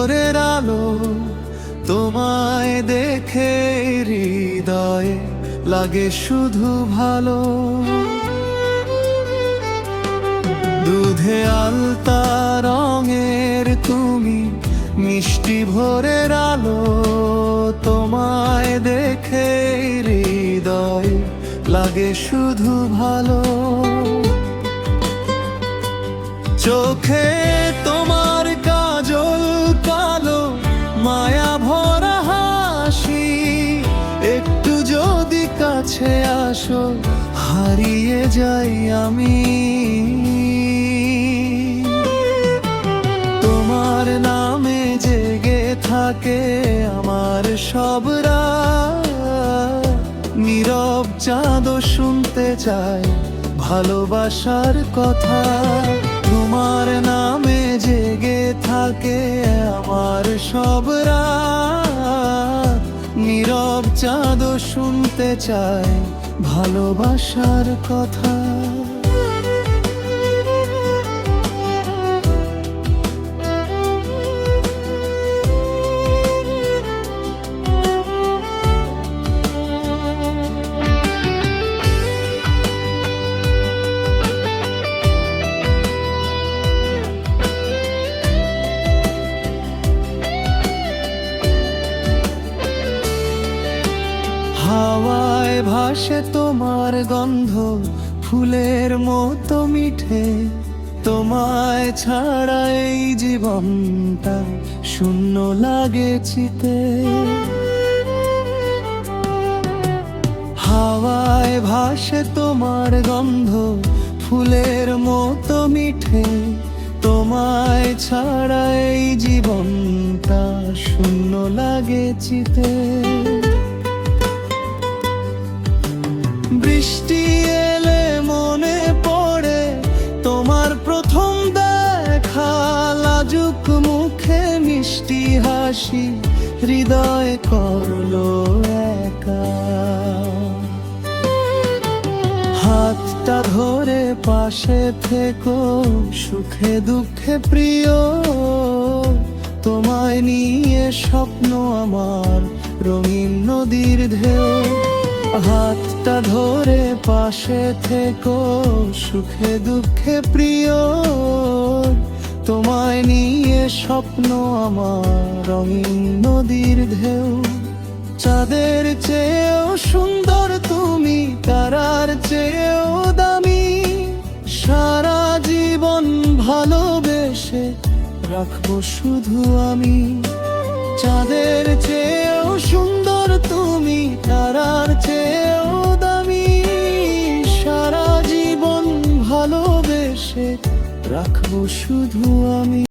ভোরের আলো, তোমায় দেখে হৃদয়ে লাগে শুধু ভালো। দুধে আলতা রঙের তুমি, মিষ্টি ভোরের আলো, তোমায় দেখে হৃদয়ে লাগে শুধু ভালো। চোখে তোমার কাজল কালো, মায়া ভরা হাসি, একটু যদি কাছে আসো হারিয়ে যাই আমি। তোমার নামে জেগে থাকে আমার সব রাত, নীরব চাঁদও শুনতে চায় ভালোবাসার কথা। তোমার নামে জেগে থাকে আমার সব রাত, নীরব চাঁদও শুনতে চায় ভালোবাসার কথা। হাওয়ায় ভাসে তোমার গন্ধ, ফুলের মতো মিঠে, তোমায় ছাড়া এই জীবনটা শূন্য লাগে চিতে। হাওয়ায় ভাসে তোমার গন্ধ, ফুলের মতো মিঠে, তোমায় ছাড়া এই জীবনটা শূন্য লাগে চিতে। বৃষ্টি এলে মনে পড়ে তোমার প্রথম দেখা, লাজুক মুখে মিষ্টি হাসি হৃদয় করলো একা। হাতটা ধরে পাশে থেকো সুখে দুঃখে প্রিয়, তোমায় নিয়ে স্বপ্ন আমার রঙিন নদীর ঢেউ। হাতটা ধরে পাশে থেকো সুখে দুঃখে প্রিয়, তোমায় নিয়ে স্বপ্ন আমার রঙিন নদীর ঢেউ। চাঁদের চেয়েও সুন্দর তুমি, তারার চেয়েও দামি, সারা জীবন ভালোবেসে রাখবো শুধু আমি। চাঁদের চেয়েও সুন্দর তুমি, তারার চেয়েও দামি, সারা জীবন ভালোবেসে রাখবো শুধু আমি।